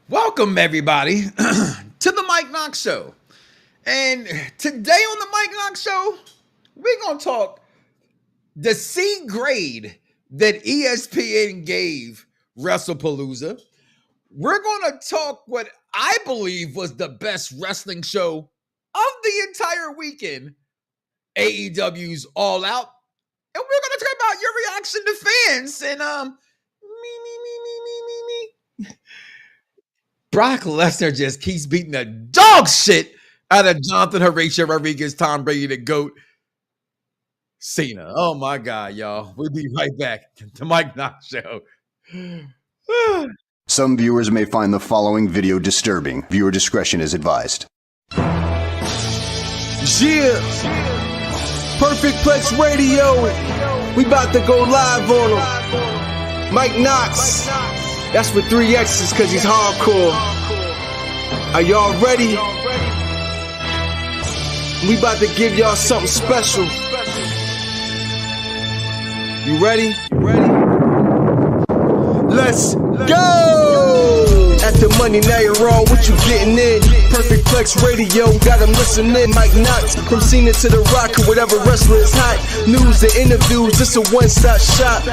Welcome, everybody, to the Mike Knoxxx Show. And today on the Mike Knoxxx Show, we're going to talk the C grade that ESPN gave Wrestlepolza. We're going to talk what I believe was the best wrestling show of the entire weekend, AEW's All Out. And we're going to talk about your reaction to fans and me. Brock Lesnar just keeps beating the dog shit out of Jonathan Horatio Rodriguez, Tom Brady, the GOAT, Cena. Oh my God, y'all. We'll be right back to the Mike Knoxxx Show. Some viewers may find the following video disturbing. Viewer discretion is advised. Yeah. Perfect Plex Radio. We about to go live on him. Mike Knoxxx. That's with 3 X's because he's hardcore. Are y'all ready? We about to give y'all something special. You ready? Let's go! At the money, now you're wrong. What you getting in? Perfect Plex Radio, got them listening. Mike Knoxxx, from Cena to The Rock, or whatever wrestler is hot. News and interviews, it's a one-stop shop.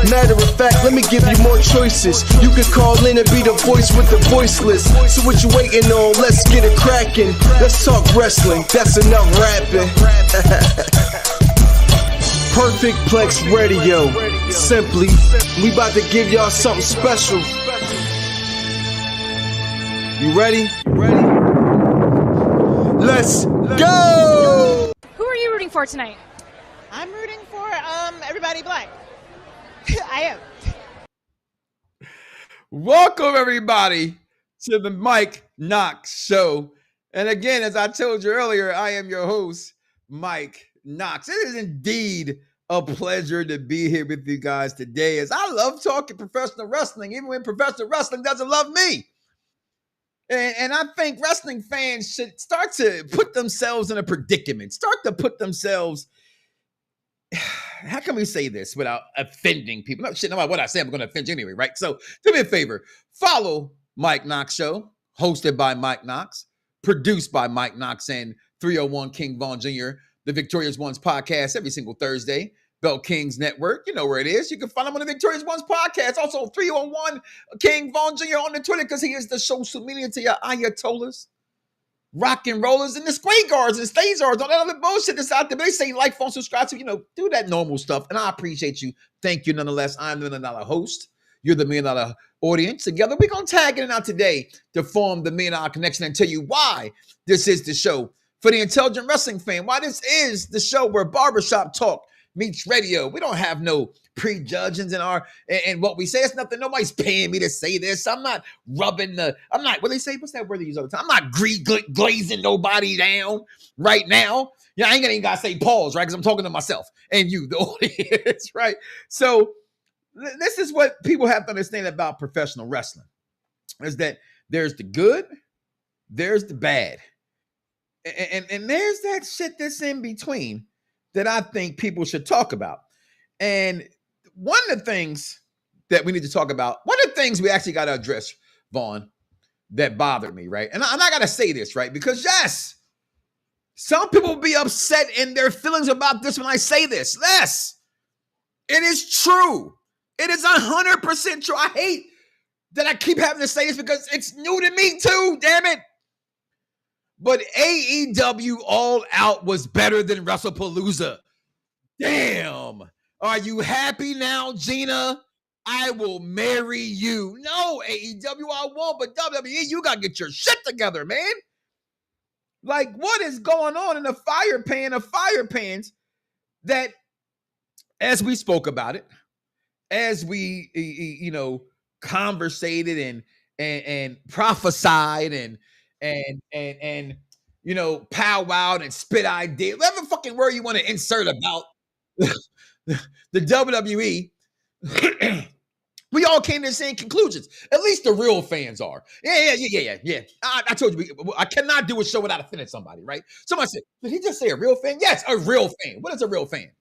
Matter of fact, let me give you more choices. You can call in and be the voice with the voiceless. So what you waiting on? Let's get it cracking. Let's talk wrestling, that's enough rapping. Perfect Plex Radio. Simply, we about to give y'all something special. You ready? Let's go! Who are you rooting for tonight? I'm rooting for everybody black. I am. Welcome, everybody, to the Mike Knoxxx Show. And again, as I told you earlier, I am your host, Mike Knoxxx. It is indeed a pleasure to be here with you guys today, as I love talking professional wrestling, even when professional wrestling doesn't love me. And I think wrestling fans should start to put themselves in a predicament, start to put themselves, how can we say this without offending people? No matter what I say, I'm going to offend you anyway, right? So do me a favor, follow Mike Knoxxx Show, hosted by Mike Knoxxx, produced by Mike Knoxxx and 301 King Von Jr., the Victorious Ones podcast every single Thursday. Bell Kings Network, you know where it is. You can find him on the Victorious Ones podcast. Also, 301 King Von Jr. on the Twitter, because he is the social media to your Ayatollahs, rock and rollers, and the square guards and stage guards, all that other bullshit that's out there. But they say like, phone, subscribe to, do that normal stuff. And I appreciate you. Thank you nonetheless. I'm the $1 million host. You're the $1 million audience. Together, we're going to tag it out today to form the $1 million connection and tell you why this is the show for the intelligent wrestling fan. Why this is the show where barbershop talk meets radio. We don't have no prejudgings in what we say. It's nothing. Nobody's paying me to say this. I'm not what they say, what's that word they use all the time? I'm not glazing nobody down right now. Yeah, I ain't even gotta say pause, right? Because I'm talking to myself and you, the audience, right? So this is what people have to understand about professional wrestling, is that there's the good, there's the bad, and there's that shit that's in between that I think people should talk about. And one of the things that we need to talk about, one of the things we actually got to address, Vaughn, that bothered me, right? And I got to say this, right? Because yes, some people will be upset in their feelings about this when I say this. Yes, it is true. It is 100% true. I hate that I keep having to say this because it's new to me too, damn it. But AEW All Out was better than Wrestlepolza. Damn. Are you happy now, Gina? I will marry you. No, AEW, I won't. But WWE, you got to get your shit together, man. Like, what is going on in the fire pan of fire pans that, as we spoke about it, as we, conversated and prophesied and powwowed and spit idea, whatever fucking word you want to insert about the WWE, we all came to the same conclusions. At least the real fans are. Yeah. I told you, I cannot do a show without offending somebody, right? Somebody said, did he just say a real fan? Yes, a real fan. What is a real fan?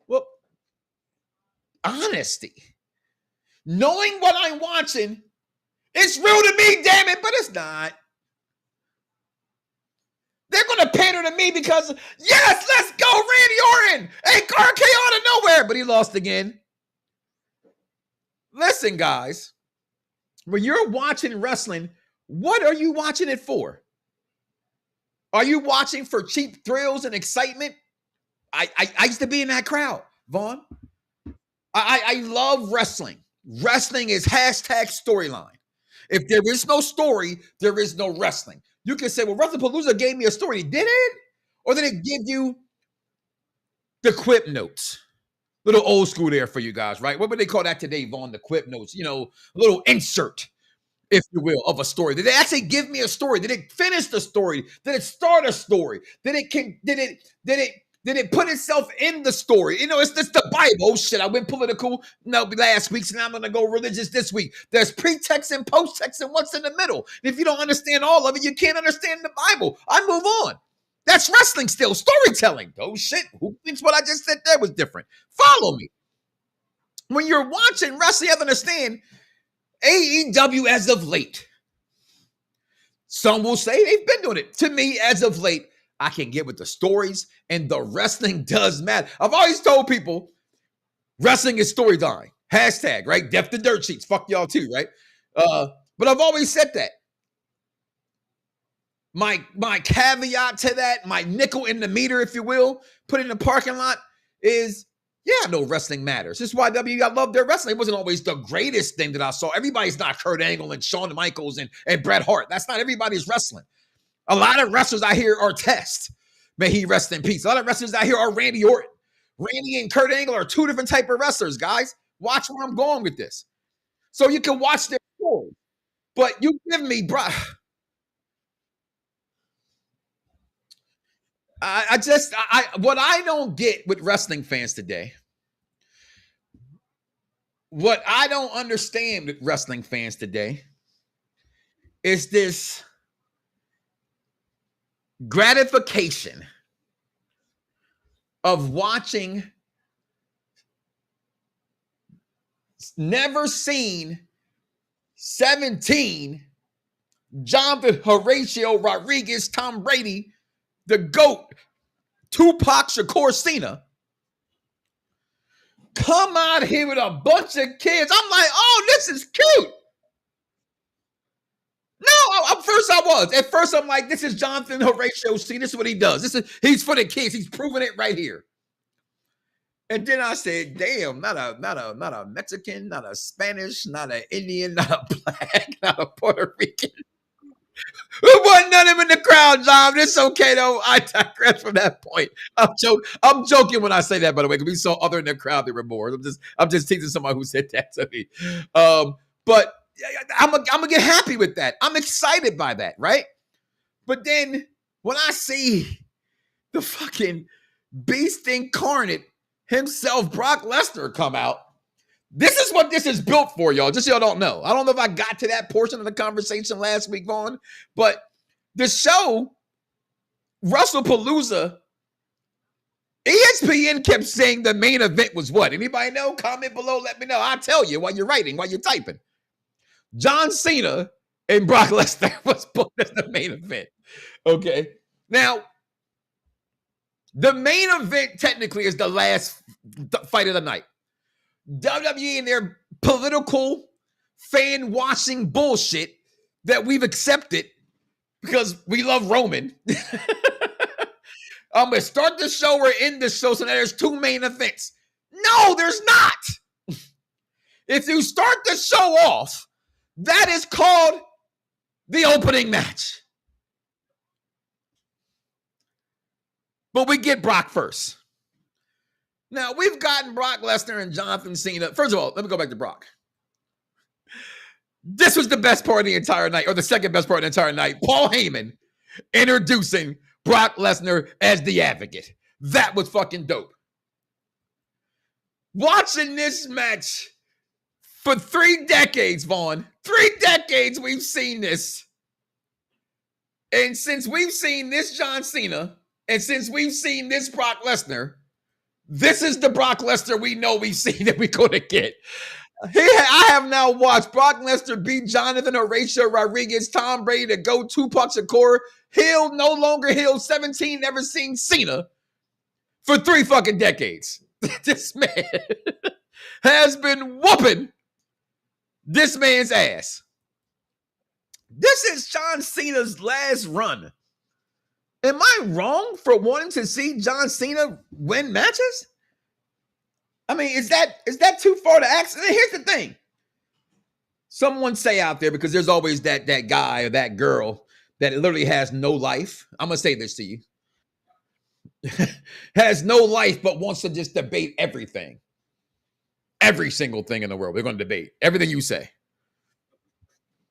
Well, honesty. Knowing what I'm watching It's real to me, damn it, but it's not. They're going to pander to me because, yes, let's go, Randy Orton. Hey, RKO out of nowhere, but he lost again. Listen, guys, when you're watching wrestling, what are you watching it for? Are you watching for cheap thrills and excitement? I used to be in that crowd, Vaughn. I love wrestling. Wrestling is hashtag storyline. If there is no story, there is no wrestling. You can say, well, Wrestlepolza gave me a story. Did it? Or did it give you the quip notes? Little old school there for you guys, right? What would they call that today, Vaughn? The quip notes, you know, a little insert, if you will, of a story. Did they actually give me a story? Did it finish the story? Did it start a story? Did it put itself in the story? You know, it's just the Bible. Oh, shit, I went political last week, so now I'm going to go religious this week. There's pretext and post-text and what's in the middle. And if you don't understand all of it, you can't understand the Bible. I move on. That's wrestling still, storytelling. Oh, shit, who thinks what I just said there was different? Follow me. When you're watching wrestling, you have to understand AEW as of late. Some will say they've been doing it. To me, as of late, I can get with the stories, and the wrestling does matter. I've always told people, wrestling is storyline. Hashtag, right? Depth the dirt sheets. Fuck y'all too, right? But I've always said that. My caveat to that, my nickel in the meter, if you will, put in the parking lot is, yeah, no, wrestling matters. This is why I love their wrestling. It wasn't always the greatest thing that I saw. Everybody's not Kurt Angle and Shawn Michaels and Bret Hart. That's not everybody's wrestling. A lot of wrestlers I hear are Test. May he rest in peace. A lot of wrestlers I hear are Randy Orton. Randy and Kurt Angle are two different type of wrestlers, guys. Watch where I'm going with this. So you can watch their story. But you give me, bro. What I don't get with wrestling fans today, what I don't understand with wrestling fans today is this gratification of watching never seen 17 Jonathan Horatio Rodriguez, Tom Brady, the GOAT, Tupac Shakur Cena, come out here with a bunch of kids. I'm like, oh, this is cute. No, at first I'm like, this is Jonathan Horatio Cena. This is what he does. He's for the kids. He's proving it right here. And then I said, damn, not a Mexican, not a Spanish, not an Indian, not a black, not a Puerto Rican. There wasn't none of them in the crowd, John. It's okay, though. I digress from that point. I'm joking when I say that, by the way, because we saw other in the crowd that were more. I'm just teasing somebody who said that to me. But I'm gonna get happy with that. I'm excited by that, right? But then when I see the fucking beast incarnate himself, Brock Lesnar, come out, this is what this is built for, y'all. Just so y'all don't know. I don't know if I got to that portion of the conversation last week, Vaughn, but the show, Wrestlepolza, ESPN kept saying the main event was what? Anybody know? Comment below, let me know. I'll tell you while you're writing, while you're typing. John Cena and Brock Lesnar was booked as the main event. Okay. Now, the main event technically is the last fight of the night. WWE and their political fan-washing bullshit that we've accepted because we love Roman. I'm going to start the show or end the show so that there's two main events. No, there's not. If you start the show off, that is called the opening match. But we get Brock first. Now, we've gotten Brock Lesnar and Jonathan Cena. First of all, let me go back to Brock. This was the best part of the entire night, or the second best part of the entire night. Paul Heyman introducing Brock Lesnar as the advocate. That was fucking dope. Watching this match for 3 decades, Vaughn. 3 decades we've seen this. And since we've seen this John Cena, and since we've seen this Brock Lesnar, this is the Brock Lesnar we know we've seen that we're going to get. I have now watched Brock Lesnar beat Jonathan Horatio Rodriguez, Tom Brady to go Tupac Shakur. Heel, no longer heel, 17, never seen Cena for 3 fucking decades. This man has been whooping this man's ass. This is John Cena's last run. Am I wrong for wanting to see John Cena win matches? I mean, is that too far to ask? And here's the thing. Someone say out there, because there's always that guy or that girl that literally has no life. I'm going to say this to you. Has no life, but wants to just debate everything. Every single thing in the world. They're going to debate everything you say.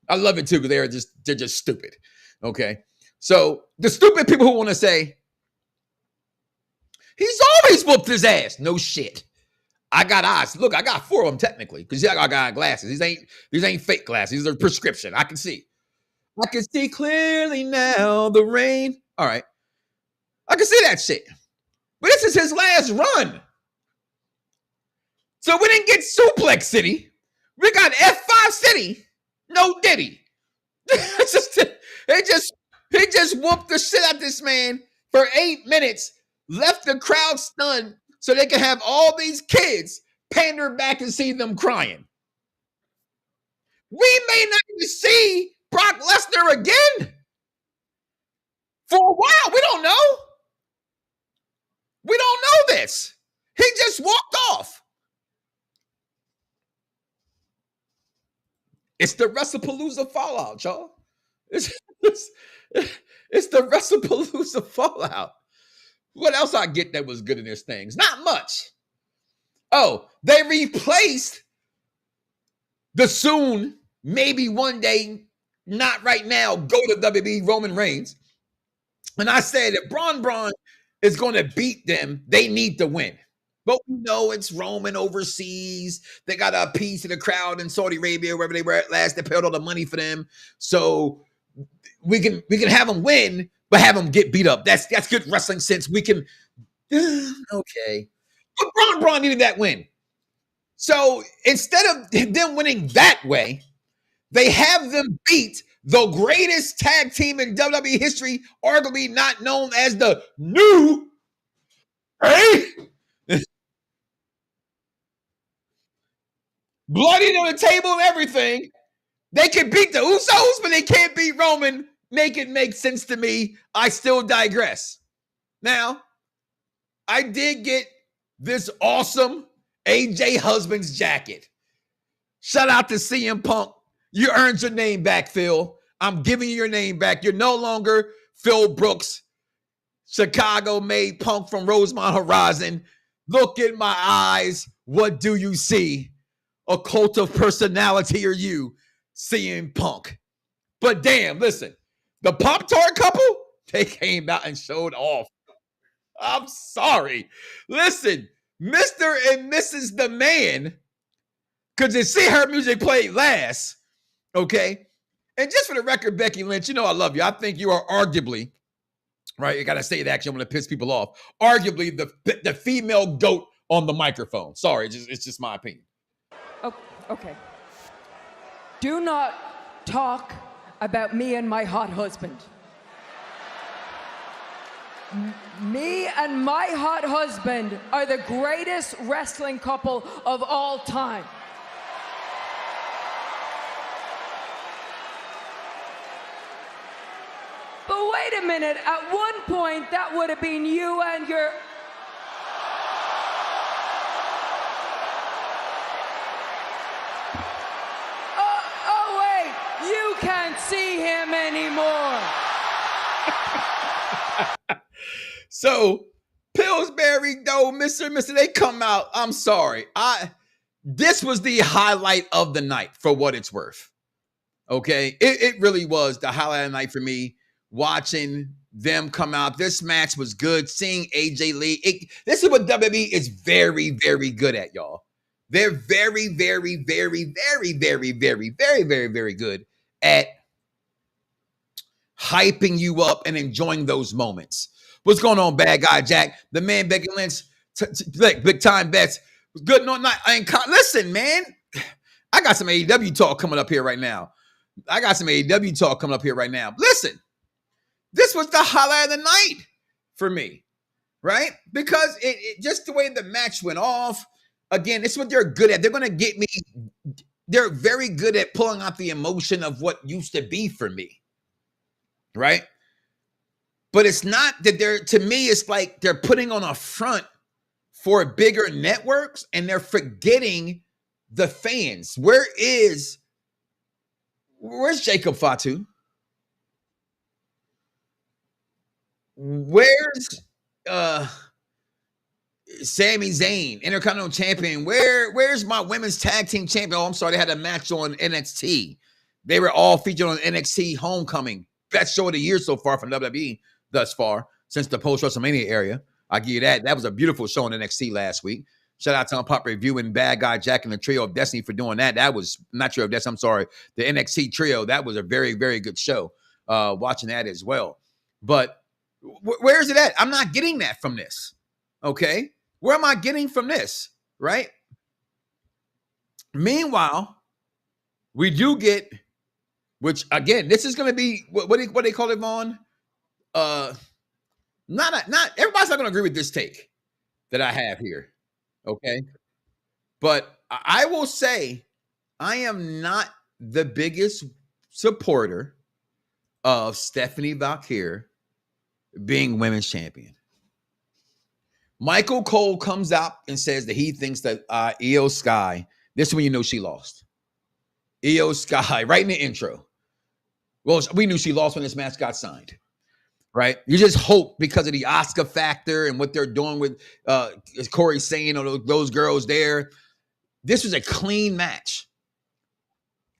I love it too, because they're just stupid. Okay. So the stupid people who want to say, he's always whooped his ass. No shit. I got eyes. Look, I got 4 of them technically, because I got glasses. These ain't fake glasses. These are prescription. I can see. I can see clearly now the rain. All right. I can see that shit. But this is his last run. So we didn't get Suplex City. We got F5 City. No Diddy. He just whooped the shit out of this man for 8 minutes, left the crowd stunned so they can have all these kids pander back and see them crying. We may not even see Brock Lesnar again for a while. We don't know. We don't know this. He just walked off. It's the Wrestlepolza fallout, y'all. It's the Wrestlepolza fallout. What else I get that was good in this thing? Not much. Oh, they replaced the soon, maybe one day, not right now, go to WWE Roman Reigns. And I said if Braun is going to beat them, they need to win. But we know it's Roman overseas. They got a piece of the crowd in Saudi Arabia, wherever they were at last. They paid all the money for them. So we can have them win, but have them get beat up. That's good wrestling sense. We can, okay. But Braun needed that win. So instead of them winning that way, they have them beat the greatest tag team in WWE history, arguably not known as the New Day. Bloodied on the table and everything. They can beat the Usos, but they can't beat Roman. Make it make sense to me. I still digress. Now, I did get this awesome AJ Husband's jacket. Shout out to CM Punk. You earned your name back, Phil. I'm giving you your name back. You're no longer Phil Brooks, Chicago-made punk from Rosemont Horizon. Look in my eyes. What do you see? A cult of personality, or you, CM Punk? But damn, listen, the Pop-Tart couple, they came out and showed off. I'm sorry. Listen, Mr. and Mrs. The Man, because you see her music played last, okay? And just for the record, Becky Lynch, you know I love you. I think you are arguably, right, you got to say that actually, I'm going to piss people off, arguably the female GOAT on the microphone. Sorry, it's just my opinion. Okay. Do not talk about me and my hot husband. Me and my hot husband are the greatest wrestling couple of all time. But wait a minute, at one point that would have been you and your... You can't see him anymore. So, Pillsbury, though, Mr. they come out. I'm sorry. This was the highlight of the night for what it's worth. Okay? It really was the highlight of the night for me, watching them come out. This match was good. Seeing AJ Lee. This is what WWE is very, very good at, y'all. They're very, very, very, very, very, very, very, very, very good at hyping you up and enjoying those moments. What's going on, Bad Guy Jack? The man, Becky Lynch, big time bets. Good. No, not. Listen, man. I got some AEW talk coming up here right now. Listen, this was the highlight of the night for me, right? Because it just the way the match went off. Again, it's what they're good at. They're going to get me. They're very good at pulling out the emotion of what used to be for me, right? But it's not that to me, it's like they're putting on a front for bigger networks and they're forgetting the fans. Where's Jacob Fatu? Where's Sami Zayn, Intercontinental Champion? Where's my women's tag team champion? Oh, I'm sorry, they had a match on NXT. They were all featured on NXT Homecoming. Best show of the year so far from WWE thus far, since the post-WrestleMania area. I'll give you that. That was a beautiful show on NXT last week. Shout out to Pop Review and Bad Guy Jack and the Trio of Destiny for doing that. That was not Trio of Destiny. I'm sorry. The NXT Trio. That was a very, very good show. Watching that as well. But where is it at? I'm not getting that from this. Okay. Where am I getting from this? Right. Meanwhile, we do get, which again, this is going to be what they call it, Vaughn. Not everybody's not going to agree with this take that I have here. Okay. But I will say I am not the biggest supporter of Stephanie Valkyrie being women's champion. Michael Cole comes out and says that he thinks that Io Sky, this is when you know she lost. Io Sky, right in the intro. Well, we knew she lost when this match got signed. Right? You just hope because of the Oscar factor and what they're doing with Corey saying or those girls there. This was a clean match.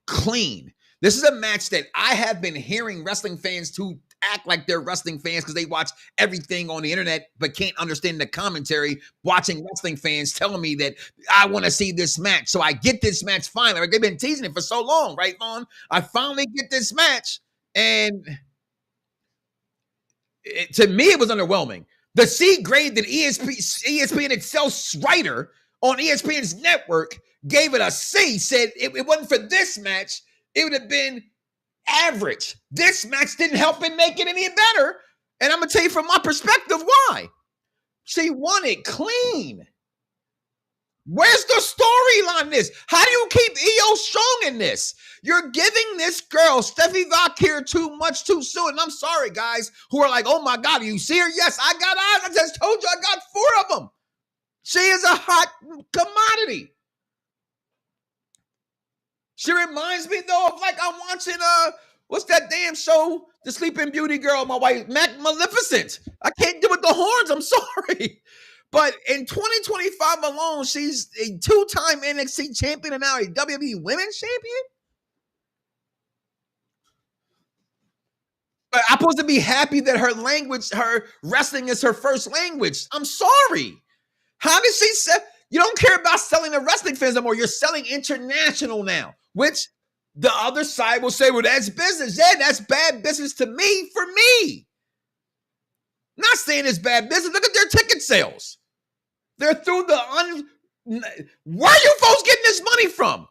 Clean. This is a match that I have been hearing wrestling fans to act like they're wrestling fans because they watch everything on the internet but can't understand the commentary. Watching wrestling fans telling me that I want to see this match. So I get this match finally. Like they've been teasing it for so long, right, Vaughn? I finally get this match and to me, it was underwhelming. The C grade that ESPN itself writer on ESPN's network gave it a C, said it wasn't for this match, it would have been average. This match didn't help it make it any better. And I'm going to tell you from my perspective why. She won it clean. Where's the storyline in this? How do you keep Io strong in this? You're giving this girl, Stephanie Valkyrie, too much too soon. And I'm sorry, guys, who are like, oh my God, you see her? Yes, I got eyes. I just told you I got 4 of them. She is a hot commodity. She reminds me, though, of like I'm watching, what's that damn show? The Sleeping Beauty girl, my wife, Maleficent. I can't do with the horns. I'm sorry. But in 2025 alone, she's a 2-time NXT champion and now a WWE Women's Champion. But I'm supposed to be happy that her wrestling is her first language. I'm sorry. How did she say? You don't care about selling the wrestling fans no more. You're selling international now, which the other side will say, well, that's business. Yeah, that's bad business to me for me. Not saying it's bad business. Look at their ticket sales. They're through the where are you folks getting this money from?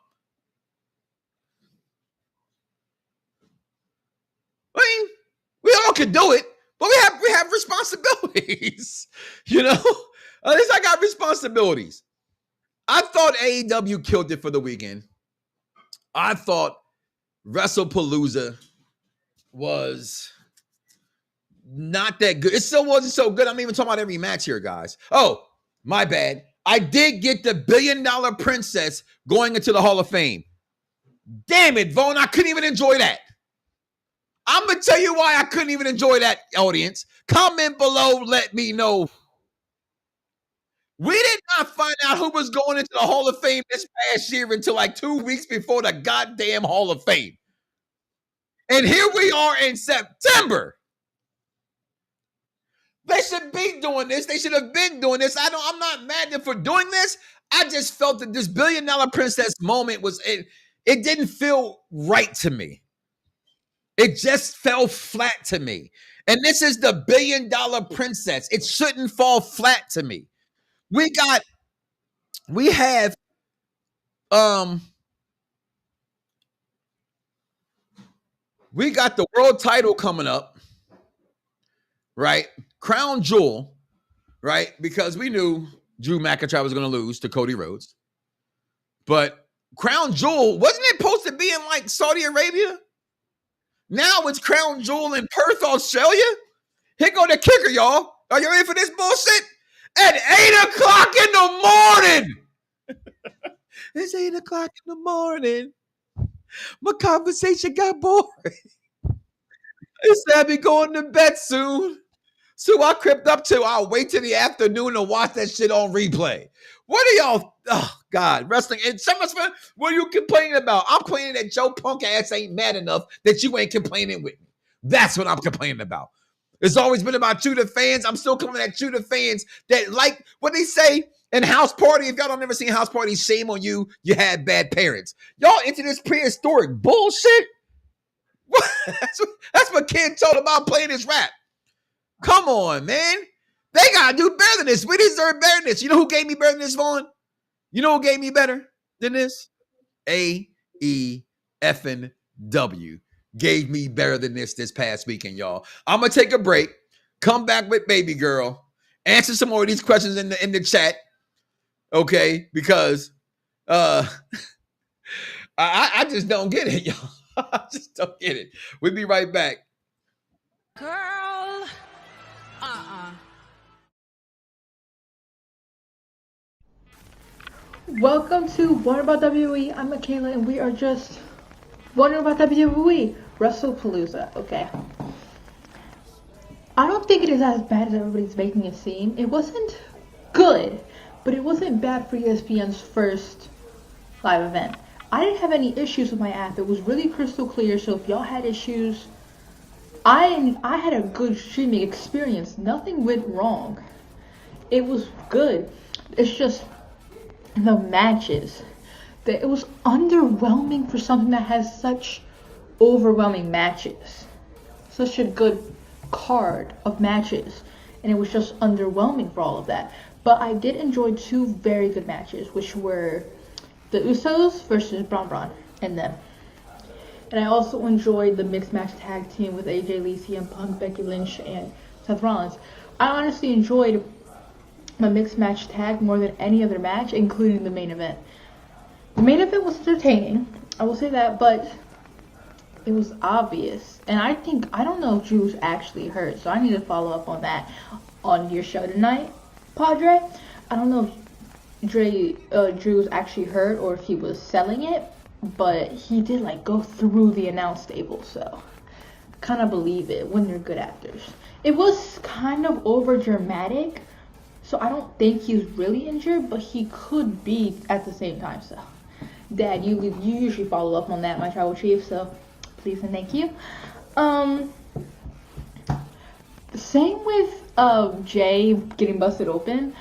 I mean, we all could do it, but we have responsibilities. You know? At least I got responsibilities. I thought AEW killed it for the weekend. I thought Wrestlepolza was not that good. It still wasn't so good. I'm even talking about every match here, guys. Oh, my bad. I did get the $1 billion princess going into the Hall of Fame. Damn it, Vaughn. I couldn't even enjoy that. I'm going to tell you why I couldn't even enjoy that, audience. Comment below. Let me know. We did not find out who was going into the Hall of Fame this past year until like 2 weeks before the goddamn Hall of Fame. And here we are in September. They should be doing this. They should have been doing this. I'm not mad at them for doing this. I just felt that this $1 billion princess moment it didn't feel right to me. It just fell flat to me. And this is the $1 billion princess. It shouldn't fall flat to me. We have we got the world title coming up, right? Crown Jewel, right? Because we knew Drew McIntyre was going to lose to Cody Rhodes. But Crown Jewel, wasn't it supposed to be in like Saudi Arabia? Now it's Crown Jewel in Perth, Australia. Here go the kicker, y'all. Are you ready for this bullshit? At 8 o'clock in the morning. It's 8 o'clock in the morning. My conversation got boring. It's time to going to bed soon. So I crept up to, I'll wait till the afternoon to watch that shit on replay. What are y'all, oh God, wrestling. And so much fun. What are you complaining about? I'm complaining that Joe Punk ass ain't mad enough that you ain't complaining with me. That's what I'm complaining about. It's always been about you, the fans. I'm still coming at you, the fans that like what they say in House Party. If y'all don't ever seen House Party, shame on you. You had bad parents. Y'all into this prehistoric bullshit? That's what Kid told about playing this rap. Come on, man. They got to do better than this. We deserve better than this. You know who gave me better than this, Vaughn? You know who gave me better than this? AEW gave me better than this past weekend, y'all. I'm going to take a break, come back with Baby Girl, answer some more of these questions in the chat, okay? Because I just don't get it, y'all. I just don't get it. We'll be right back. Girl, Welcome to What About WWE. I'm Michaela, and we are just wondering about WWE Wrestlepolza. Okay. I don't think it is as bad as everybody's making it seem. It wasn't good, but it wasn't bad for ESPN's first live event. I didn't have any issues with my app. It was really crystal clear, so if y'all had issues, I had a good streaming experience. Nothing went wrong. It was good. It's just the matches. It was underwhelming for something that has such overwhelming matches. Such a good card of matches. And it was just underwhelming for all of that. But I did enjoy two very good matches, which were the Usos versus Braun and them. And I also enjoyed the mixed match tag team with AJ Lee, CM Punk, Becky Lynch, and Seth Rollins. I honestly enjoyed my mixed match tag more than any other match, including the main event. The main event was entertaining, I will say that, but it was obvious. And I don't know if Drew's actually hurt, so I need to follow up on that on your show tonight, Padre. I don't know if Drew was actually hurt or if he was selling it, but he did like go through the announce table, so kind of believe it when they're good actors. It was kind of over dramatic, so I don't think he's really injured, but he could be at the same time. So Dad, you usually follow up on that, my tribal chief, so please and thank you. Same with Jay getting busted open.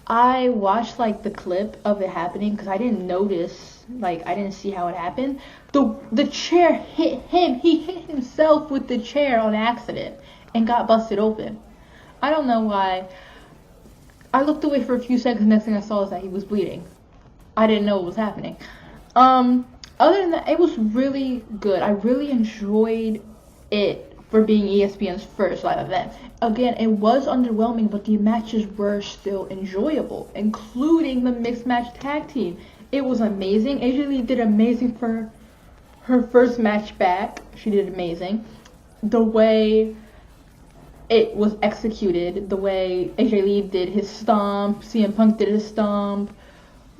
I watched like the clip of it happening because I didn't notice, like I didn't see how it happened. The chair hit him. He hit himself with the chair on accident and got busted open. I don't know why. I looked away for a few seconds. Next thing I saw is that he was bleeding. I didn't know what was happening. Other than that, it was really good. I really enjoyed it for being ESPN's first live event. Again, it was underwhelming, but the matches were still enjoyable, including the mixed match tag team. It was amazing. AJ Lee did amazing for her first match back. She did amazing. The way it was executed, the way AJ Lee did his stomp, CM Punk did his stomp,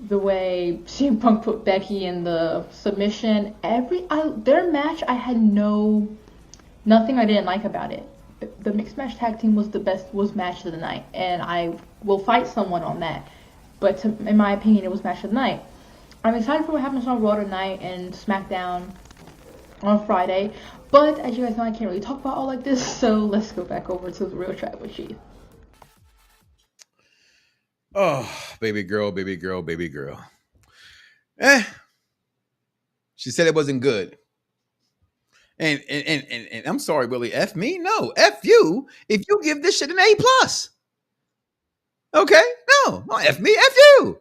the way CM Punk put Becky in the submission, their match, I had nothing I didn't like about it. The mixed match tag team was was match of the night, and I will fight someone on that. But in my opinion, it was match of the night. I'm excited for what happens on Raw tonight and SmackDown on Friday. But as you guys know, I can't really talk about all like this, so let's go back over to the real tribal chief. Oh, baby girl. She said it wasn't good. And I'm sorry, Willie. F me? No. F you if you give this shit an A+. Okay? No. F me. F you.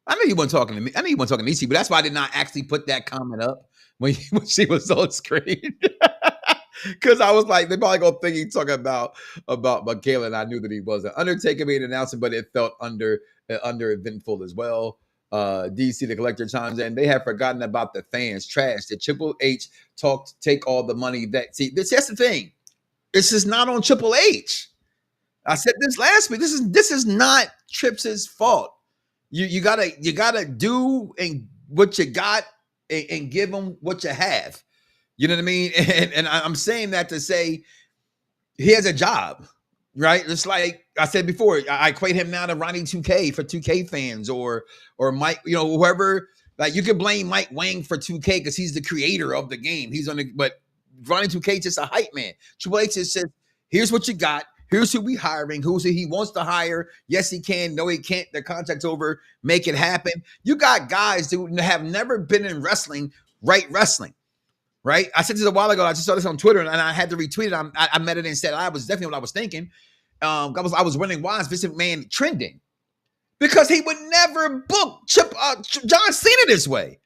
I know you weren't talking to me. I know you weren't talking to EC, but that's why I did not actually put that comment up when she was on screen. Because I was like, they probably gonna think he's talking about Michaela, and I knew that he wasn't. Undertaker made an announcement, but it felt under eventful as well. DC the Collector chimes in. They have forgotten about the fans. Trash. That Triple H take all the money that that's the thing. This is not on Triple H. I said this last week. This is not Trips' fault. You gotta do and what you got and give them what you have. You know what I mean? And I'm saying that to say he has a job, right? It's like I said before, I equate him now to Ronnie 2K for 2K fans or Mike, whoever. Like you can blame Mike Wang for 2K because he's the creator of the game. But Ronnie 2K just a hype man. Triple H just says, here's what you got. Here's who we hiring. Who's who he wants to hire. Yes, he can. No, he can't. Their contract's over. Make it happen. You got guys who have never been in wrestling, right? Wrestling. Right? I said this a while ago. I just saw this on Twitter and I had to retweet it. I met it and said I was definitely what I was thinking. I was wondering why is Vince McMahon trending? Because he would never book John Cena this way.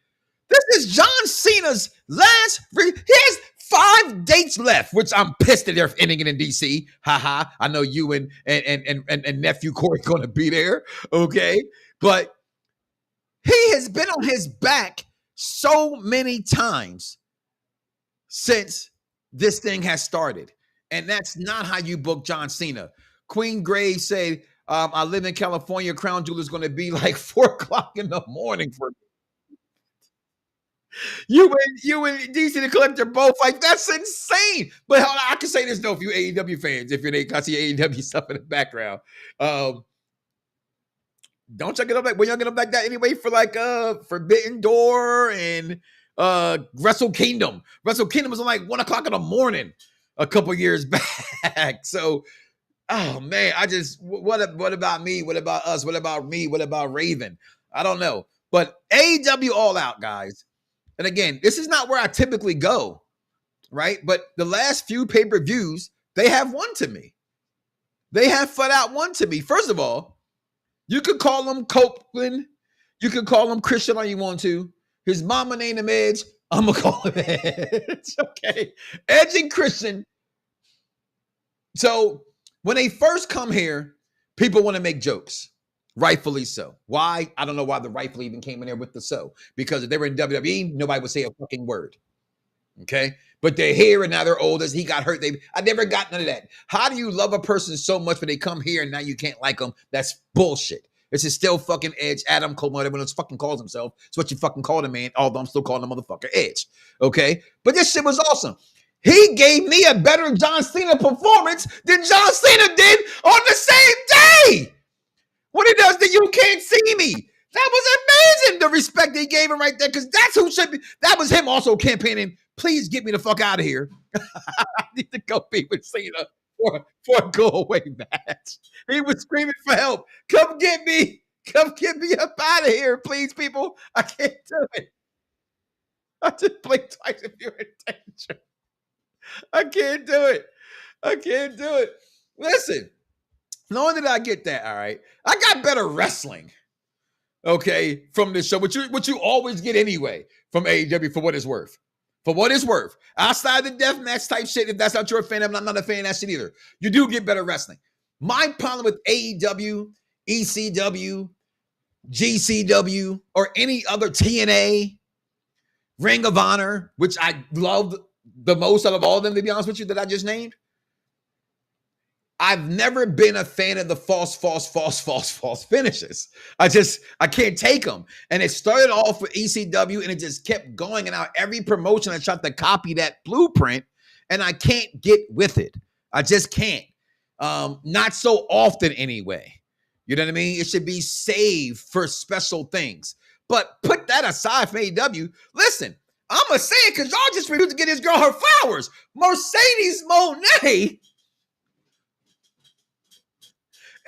This is John Cena's last. He has 5 dates left, which I'm pissed that they're ending it in DC. Haha. I know you and nephew Corey going to be there. Okay, but he has been on his back so many times since this thing has started. And that's not how you book John Cena. Queen Graves said, I live in California. Crown Jewel is going to be like 4 o'clock in the morning for me. You and DC the Collector both like, that's insane. But I can say this though, if you AEW fans, if you're I see AEW stuff in the background. Don't check it up like when y'all get up like that anyway for like Forbidden Door and Wrestle Kingdom. Wrestle Kingdom was on like 1 o'clock in the morning a couple years back. So, oh man, what about me? What about us? What about me? What about Raven? I don't know. But AEW All Out, guys. And again, this is not where I typically go, right? But the last few pay-per-views, they have won to me. They have flat out won to me. First of all, you could call him Copeland. You could call him Christian all you want to. His mama named him Edge. I'm going to call him Edge. Okay. Edge and Christian. So when they first come here, people want to make jokes. Rightfully so. Why? I don't know why the rightfully even came in there with the so. Because if they were in WWE, nobody would say a fucking word. Okay? But they're here and now they're old as he got hurt. I never got none of that. How do you love a person so much when they come here and now you can't like them? That's bullshit. This is still fucking Edge, Adam Cole, whatever else fucking calls himself. It's what you fucking call him, man. Although I'm still calling him motherfucker Edge. Okay? But this shit was awesome. He gave me a better John Cena performance than John Cena did on the same day. When he does the You Can't See Me. That was amazing, the respect he gave him right there, because that's who should be. That was him also campaigning, please get me the fuck out of here. I need to go be with Cena for a go-away match. He was screaming for help. Come get me up out of here, please, people. I can't do it. I just blinked twice if you're in danger. I can't do it. Listen, knowing that I get that, all right, I got better wrestling, okay, from this show, which you always get anyway from AEW for what it's worth. For what it's worth. Outside the deathmatch type shit, if that's not your fan, I'm not a fan of that shit either. You do get better wrestling. My problem with AEW, ECW, GCW, or any other TNA, Ring of Honor, which I loved the most out of all of them, to be honest with you, that I just named. I've never been a fan of the false finishes. I can't take them. And it started off with ECW and it just kept going. And now every promotion I tried to copy that blueprint and I can't get with it. I just can't. Not so often anyway. You know what I mean? It should be saved for special things. But put that aside from AEW. Listen, I'm going to say it because y'all just refused to get this girl her flowers. Mercedes Moné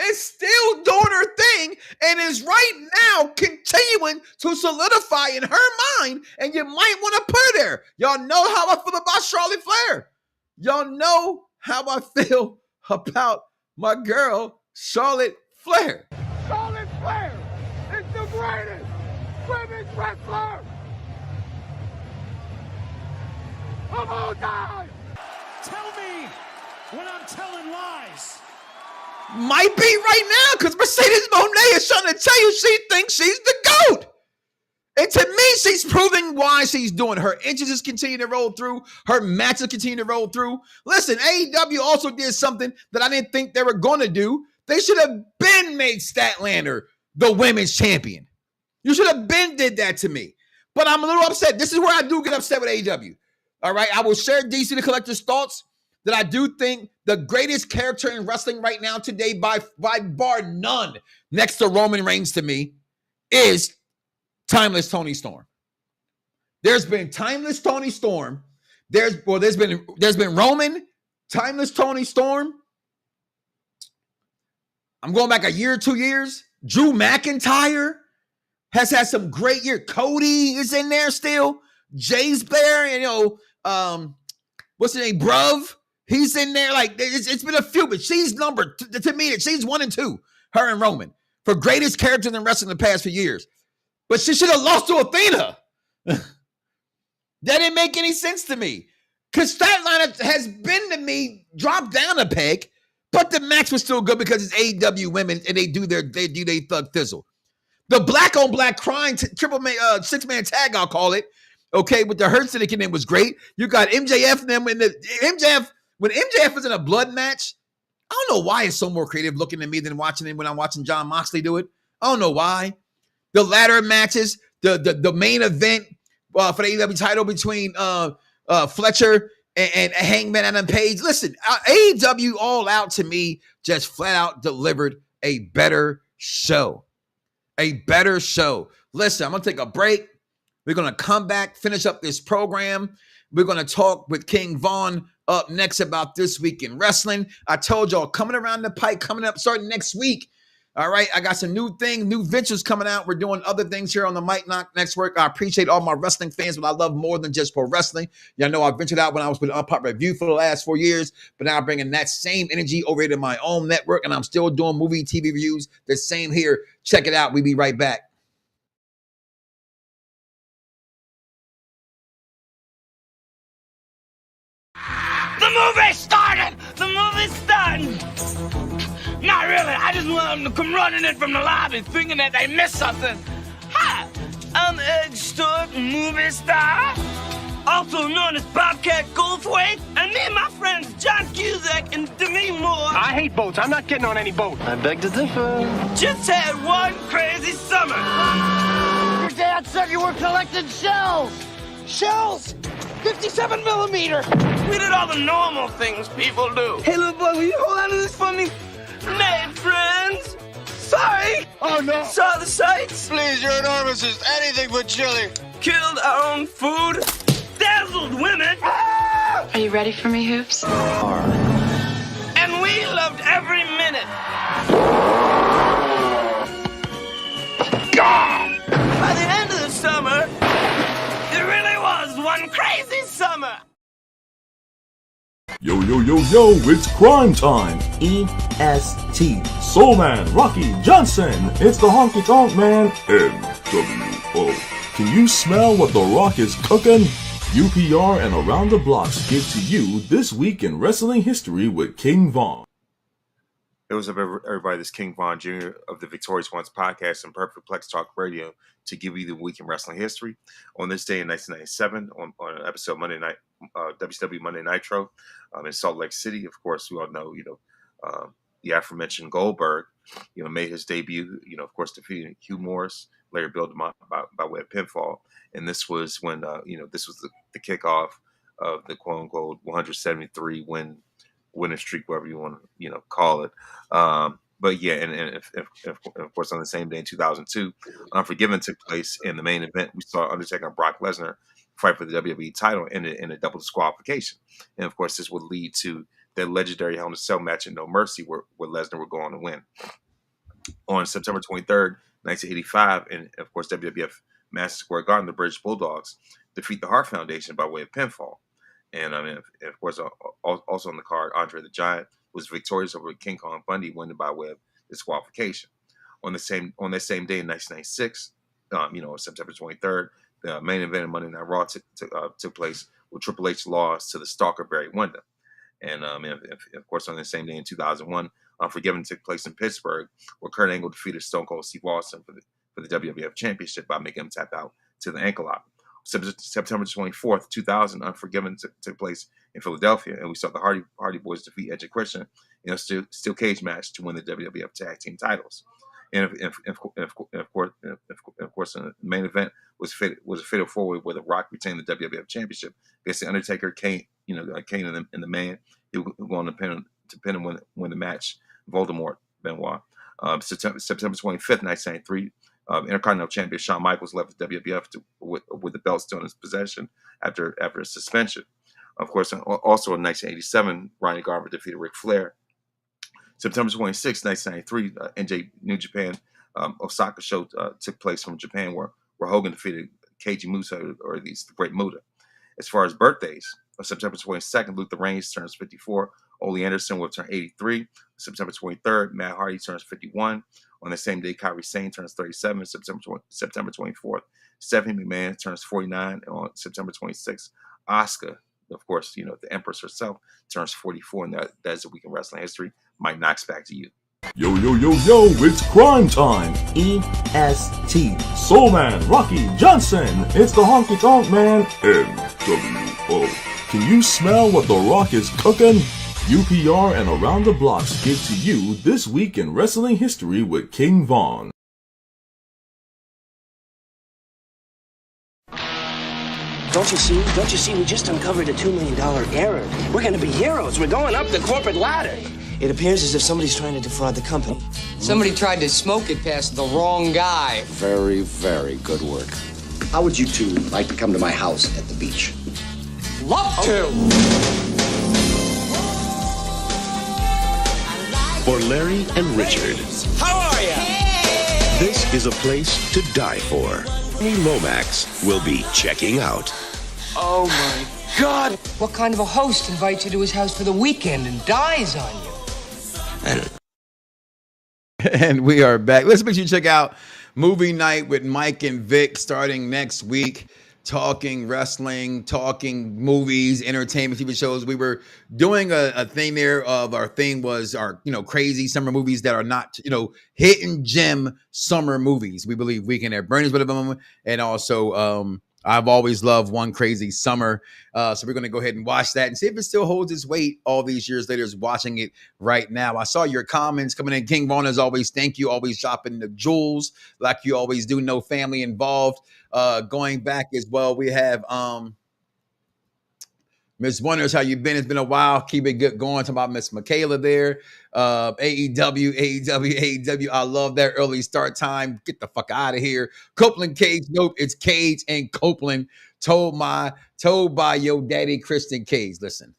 is still doing her thing and is right now continuing to solidify in her mind, and you might want to put her there. Y'all know how I feel about Charlotte Flair. Y'all know how I feel about my girl, Charlotte Flair. Charlotte Flair is the greatest women's wrestler Tell me when I'm telling lies. Might be right now because Mercedes Moné is trying to tell you she thinks she's the GOAT. And to me, she's proving why she's doing. Her inches just continue to roll through. Her matches continue to roll through. Listen, AEW also did something that I didn't think they were going to do. They should have been made Statlander the women's champion. You should have been did that to me. But I'm a little upset. This is where I do get upset with AEW. All right, I will share DC the Collector's thoughts that I do think the greatest character in wrestling right now today, by bar none, next to Roman Reigns to me, is Timeless Tony Storm. There's been Timeless Tony Storm. There's been Roman, Timeless Tony Storm. I'm going back a year or 2 years. Drew McIntyre has had some great years. Cody is in there still. Jay's there, what's his name? Bruv. He's in there. Like, it's been a few, but she's number, to me, she's 1 and 2, her and Roman, for greatest characters in wrestling in the past few years. But she should have lost to Athena. That didn't make any sense to me. Because Statlander has been, to me, dropped down a peg, but the match was still good because it's AEW women and they do their thug thizzle. The black on black crime six-man tag, I'll call it, okay, with the Hurt Syndicate name was great. You got MJF and them when MJF was in a blood match. I don't know why it's so more creative looking at me than watching it when I'm watching John Moxley do it. I don't know why. The ladder matches, the main event for the AEW title between Fletcher and Hangman Adam Page. Listen, AEW All Out to me just flat out delivered a better show. A better show. Listen, I'm going to take a break. We're going to come back, finish up this program. We're going to talk with King Vaughn up next about this week in wrestling. I told y'all, coming around the pike, coming up starting next week. All right, I got some new things, new ventures coming out. We're doing other things here on the Mike Knoxxx Network. I appreciate all my wrestling fans, but I love more than just pro wrestling. Y'all know I ventured out when I was with Unpopular Review for the last 4 years, but now I'm bringing that same energy over to my own network, and I'm still doing movie, TV reviews. The same here. Check it out. We'll be right back. The movie started! The movie's starting! Not really, I just want them to come running in from the lobby thinking that they missed something. Hi, I'm Ed Stewart, movie star, also known as Bobcat Goldthwait, and me and my friends John Cusack and Demi Moore. I hate boats, I'm not getting on any boat. I beg to differ. Just had one crazy summer. Your dad said you were collecting shells! Shells? 57 millimeter! We did all the normal things people do. Hey, little boy, will you hold on to this for me? Made friends. Sorry. Oh, no. Saw the sights. Please, your enormous is anything but chilly. Killed our own food. Dazzled women. Are you ready for me, Hoops? And we loved every minute. God! By the end of the summer, it really was one crazy summer. Yo, yo, yo, yo, it's crime time. EST. Soul Man, Rocky Johnson. It's the Honky Tonk Man, MWO. Can you smell what The Rock is cooking? UPR and Around the Blocks give to you This Week in Wrestling History with King Vaughn. Hey, what's up, everybody? This is King Vaughn Jr. of the Victorious Ones podcast and Perfect Plex Talk Radio to give you the week in wrestling history. On this day in 1997, on an episode of Monday Night, WCW Monday Nitro, in Salt Lake City. Of course, we all know, the aforementioned Goldberg, made his debut, of course, defeating Hugh Morris, later built him up by way of pinfall. And this was when, this was the kickoff of the quote unquote 173 winning streak, whatever you want to, call it. But yeah, and of course, on the same day in 2002, Unforgiven took place. In the main event, we saw Undertaker and Brock Lesnar fight for the WWE title in a double disqualification. And of course, this would lead to the legendary Hell in a Cell match in No Mercy, where Lesnar would go on to win. On September 23rd, 1985, and of course, WWF Madison Square Garden, the British Bulldogs defeat the Hart Foundation by way of pinfall. And of course, also on the card, Andre the Giant was victorious over King Kong Bundy, winning by way of disqualification. On that same day in 1996, September 23rd, the main event of Monday Night Raw took place with Triple H loss to the Stalker Barry Windham. And of course, on the same day in 2001, Unforgiven took place in Pittsburgh, where Kurt Angle defeated Stone Cold Steve Austin for the WWF Championship by making him tap out to the ankle lock. September 24th, 2000, Unforgiven took place in Philadelphia, and we saw the Hardy Boys defeat Edge and Christian in a steel cage match to win the WWF Tag Team titles. And of course, the main event was a fatal four-way where The Rock retained the WWF Championship against the Undertaker, Kane, Kane and the Man. He would go on to pin him win the match. Voldemort, Benoit. September 25th, 1993. Intercontinental Champion Shawn Michaels left the WWF with the belt still in his possession after a suspension. Of course, also in 1987, Ronnie Garvin defeated Ric Flair. September 26, 1993, NJ New Japan Osaka show took place from Japan, where Hogan defeated Keiji Muto, or at least the Great Muta. As far as birthdays, on September 22nd, Luther Reigns turns 54. Ole Anderson will turn 83. September 23rd, Matt Hardy turns 51. On the same day, Kairi Sane turns 37. September 24th, Stephanie McMahon turns 49. And on September 26th, Asuka, of course, the Empress herself, turns 44. And that is a week in wrestling history. Mike Knoxxx, back to you. Yo, it's crime time. EST, Soul Man, Rocky Johnson. It's the Honky Tonk Man, NWO. Can you smell what The Rock is cooking? UPR and Around the Blocks give to you This Week in Wrestling History with King Von. Don't you see, we just uncovered a $2 million error. We're gonna be heroes. We're going up the corporate ladder. It appears as if somebody's trying to defraud the company. Somebody tried to smoke it past the wrong guy. Very, very good work. How would you two like to come to my house at the beach? Love to! For Larry and Richard. How are you? This is a place to die for. Lomax will be checking out. Oh my God! What kind of a host invites you to his house for the weekend and dies on you? And we are back. Let's make sure you check out Movie Night with Mike and Vic starting next week. Talking wrestling, talking movies, entertainment, TV shows. We were doing a thing there of our thing was our, crazy summer movies that are not, hidden gem summer movies. We believe Weekend at Bernie's one of them. And also, I've always loved One Crazy Summer. So we're going to go ahead and watch that and see if it still holds its weight all these years later, is watching it right now. I saw your comments coming in. King Vaughn, as always, thank you. Always shopping the jewels like you always do. No family involved. Going back as well, we have Miss Wonders, how you been? It's been a while. Keep it good going. Talking about Miss Michaela there. AEW. I love that early start time. Get the fuck out of here. Copeland Cage. Nope, it's Cage and Copeland. Told by your daddy, Christian Cage. Listen,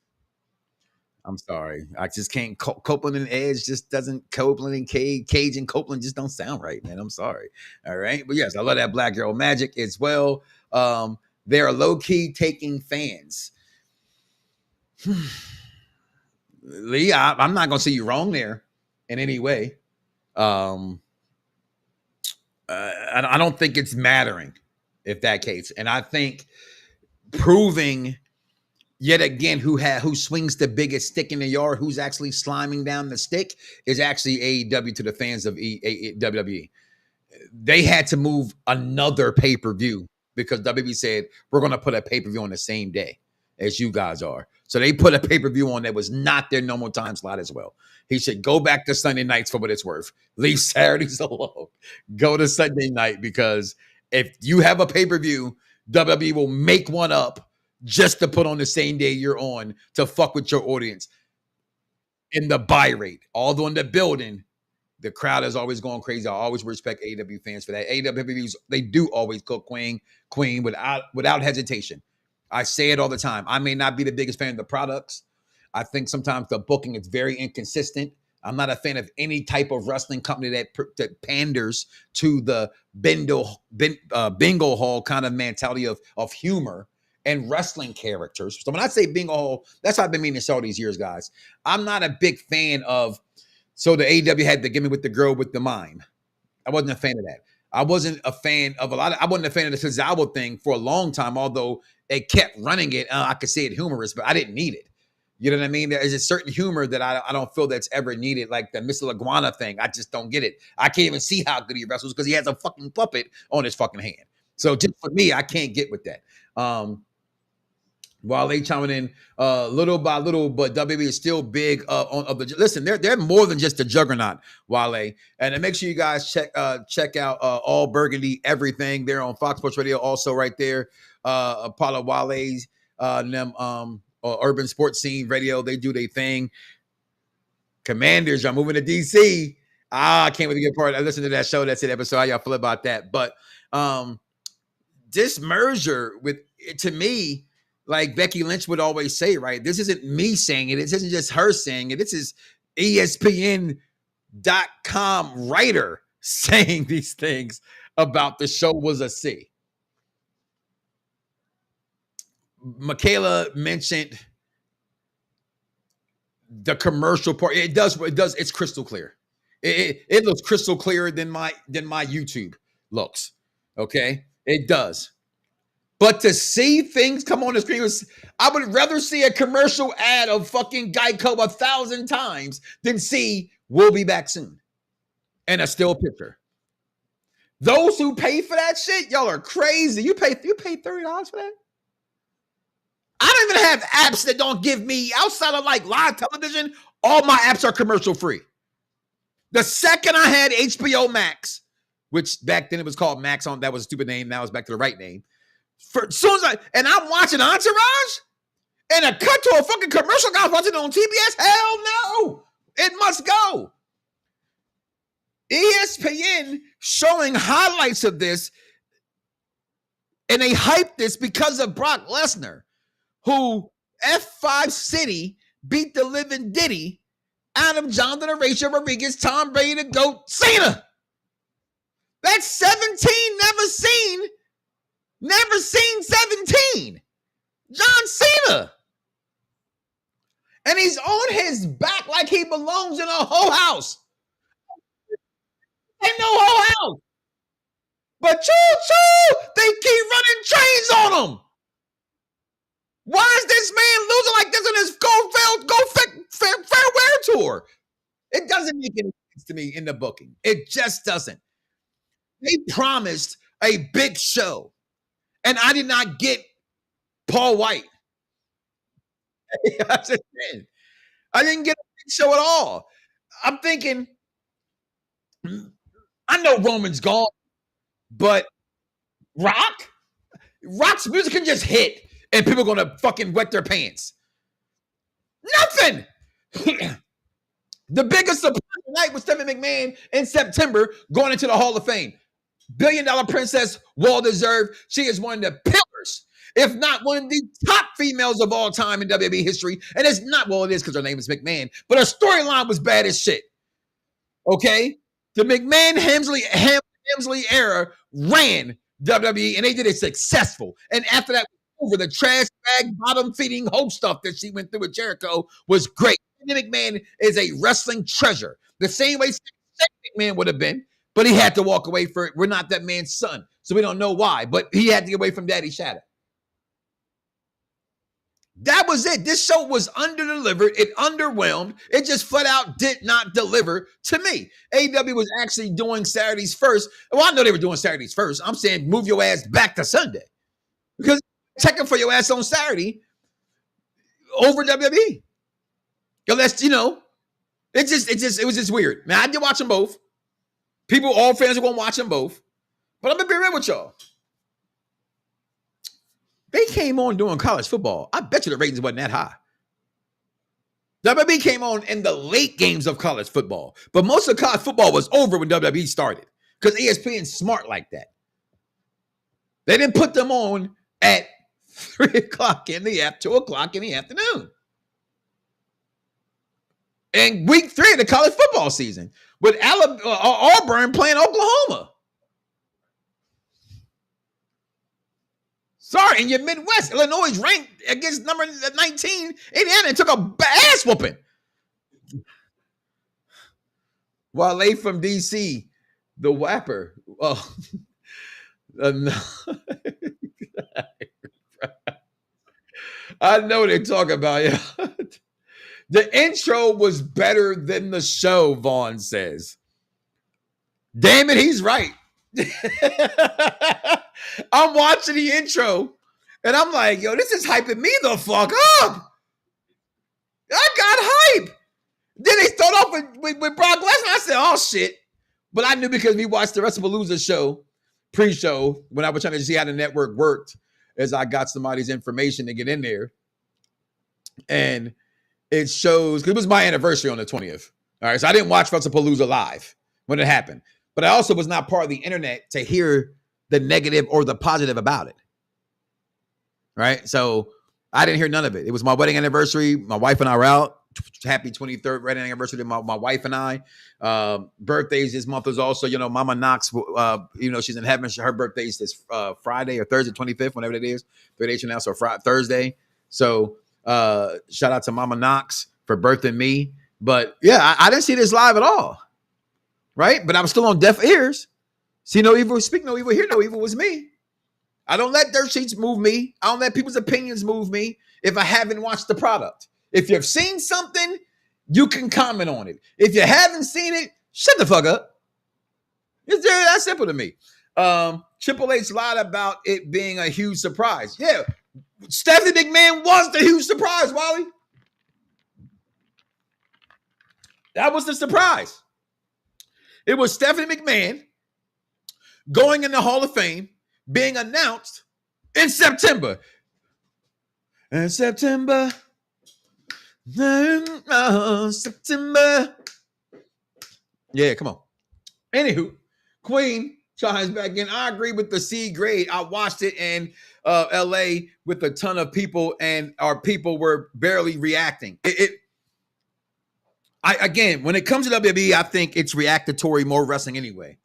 I'm sorry. I just can't. Copeland and Edge just doesn't. Copeland and Cage and Copeland just don't sound right, man. I'm sorry. All right. But yes, I love that Black Girl Magic as well. They're low-key taking fans. Lee, I'm not going to see you wrong there in any way. I don't think it's mattering if that case. And I think proving yet again who swings the biggest stick in the yard, who's actually sliming down the stick, is actually AEW to the fans of WWE. They had to move another pay-per-view because WWE said, we're going to put a pay-per-view on the same day as you guys are. So they put a pay-per-view on that was not their normal time slot as well. He should go back to Sunday nights for what it's worth. Leave Saturdays alone. Go to Sunday night, because if you have a pay-per-view, WWE will make one up just to put on the same day you're on to fuck with your audience. In the buy rate, although in the building, the crowd is always going crazy. I always respect AEW fans for that. AEW, they do always cook queen without hesitation. I say it all the time. I may not be the biggest fan of the products. I think sometimes the booking is very inconsistent. I'm not a fan of any type of wrestling company that panders to the bingo hall kind of mentality of humor and wrestling characters. So when I say bingo hall, that's what I've been meaning to say all these years, guys. I'm not a big fan of, so the AEW had to give me with the girl with the mime. I wasn't a fan of that. I wasn't a fan of I wasn't a fan of the Tozawa thing for a long time, although it kept running it, I could say it humorous, but I didn't need it. You know what I mean? There is a certain humor that I don't feel that's ever needed, like the Mr. Iguana thing. I just don't get it. I can't even see how good he wrestles because he has a fucking puppet on his fucking hand. So just for me, I can't get with that. While they chiming in little by little, but WWE is still big listen, they're more than just a juggernaut, Wale. And then make sure you guys check out All Burgundy Everything. They're on Fox Sports Radio, also right there. Apollo Wale's Urban Sports Scene Radio, they do their thing. Commanders are moving to DC. I can't wait to get part. I listened to that show. That's it episode. How y'all feel about that? But this merger to me, like Becky Lynch would always say, right? This isn't me saying it. This isn't just her saying it. This is ESPN.com writer saying these things about the show was a C. Michaela mentioned the commercial part. It does. It's crystal clear. It looks crystal clearer than my YouTube looks. Okay, it does. But to see things come on the screen, I would rather see a commercial ad of fucking Geico 1,000 times than see "We'll be back soon" and a still picture. Those who pay for that shit, y'all are crazy. You pay $30 for that? I don't even have apps that don't give me, outside of like live television, all my apps are commercial free. The second I had HBO Max, which back then it was called Max on, that was a stupid name. Now it's back to the right name. As soon as I'm watching Entourage and a cut to a fucking commercial, guys watching it on TBS. Hell no, it must go. ESPN showing highlights of this, and they hyped this because of Brock Lesnar, who F5 City beat the living Diddy, Adam Jonathan, Horatio Rodriguez, Tom Brady, the GOAT, Cena. That's 17, never seen 17. John Cena. And he's on his back like he belongs in a whole house. Ain't no whole house. But choo-choo, they keep running trains on him. Why is this man losing like this on his farewell tour? It doesn't make any sense to me in the booking. It just doesn't. They promised a big show, and I did not get Paul White. I didn't get a big show at all. I'm thinking, I know Roman's gone, but Rock's music can just hit, and people are going to fucking wet their pants. Nothing. The biggest surprise tonight was Stephanie McMahon in September going into the Hall of Fame. $1 billion princess, well deserved. She is one of the pillars, if not one of the top females of all time in WWE history. And it's not, well, it is because her name is McMahon, but her storyline was bad as shit. Okay? The McMahon Hemsley era ran WWE, and they did it successful. And after that, over the trash bag, bottom feeding hope stuff that she went through with Jericho was great. McMahon is a wrestling treasure. The same way McMahon would have been, but he had to walk away for it. We're not that man's son, so we don't know why, but he had to get away from Daddy Shadow. That was it. This show was under-delivered. It underwhelmed. It just flat out did not deliver to me. AEW was actually doing Saturdays first. Well, I know they were doing Saturdays first. I'm saying move your ass back to Sunday, because checking for your ass on Saturday over WWE. Unless, it was just weird. Man, I did watch them both. All fans are going to watch them both. But I'm going to be real with y'all. They came on during college football. I bet you the ratings wasn't that high. WWE came on in the late games of college football. But most of college football was over when WWE started, because ESPN's smart like that. They didn't put them on at 3 o'clock in the afternoon, 2 o'clock in the afternoon. And week 3 of the college football season with Auburn playing Oklahoma. Sorry, in your Midwest, Illinois ranked against number 19 Indiana and took a ass whooping. Wale from DC, the Whapper. Oh, no. I know they talk about it. The intro was better than the show, Vaughn says. Damn it, he's right. I'm watching the intro, and I'm like, yo, this is hyping me the fuck up. I got hype. Then they start off with Brock Lesnar. I said, oh, shit. But I knew because we watched the Wrestlepolza show, pre-show, when I was trying to see how the network worked, as I got somebody's information to get in there. And it shows, because it was my anniversary on the 20th. All right, so I didn't watch Wrestlepolza live when it happened. But I also was not part of the internet to hear the negative or the positive about it. Right? So I didn't hear none of it. It was my wedding anniversary. My wife and I were out. Happy 23rd wedding anniversary to my wife and I. Birthdays this month is also, Mama Knoxxx, she's in heaven. Her birthday is this Friday or Thursday, 25th, whenever it is. 3 days from now, so Thursday. So shout out to Mama Knoxxx for birthing me. But yeah, I didn't see this live at all. Right? But I'm still on deaf ears. See no evil, speak no evil, hear no evil was me. I don't let dirt sheets move me. I don't let people's opinions move me if I haven't watched the product. If you've seen something, you can comment on it. If you haven't seen it, shut the fuck up. It's that simple to me. Triple H lied about it being a huge surprise. Yeah, Stephanie McMahon was the huge surprise, Wally. That was the surprise. It was Stephanie McMahon going in the Hall of Fame, being announced in September. In September. September. Yeah, come on. Anywho, Queen chimes back in. I agree with the C grade. I watched it in LA with a ton of people, and our people were barely reacting. Again, when it comes to WWE, I think it's reactatory more wrestling anyway,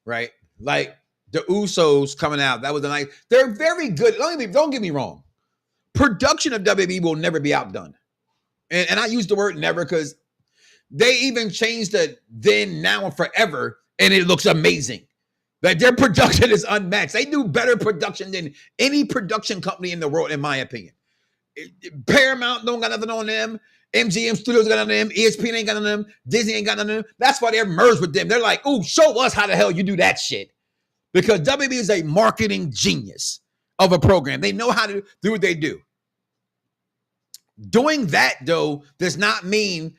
right? Like the Usos coming out. That was the night. They're very good. Don't get me wrong. Production of WWE will never be outdone. And I use the word never because they even changed the then, now, and forever, and it looks amazing. Like their production is unmatched. They do better production than any production company in the world, in my opinion. Paramount don't got nothing on them. MGM Studios got nothing on them. ESPN ain't got nothing on them. Disney ain't got nothing on them. That's why they're merged with them. They're like, ooh, show us how the hell you do that shit. Because WWE is a marketing genius of a program. They know how to do what they do. Doing that, though, does not mean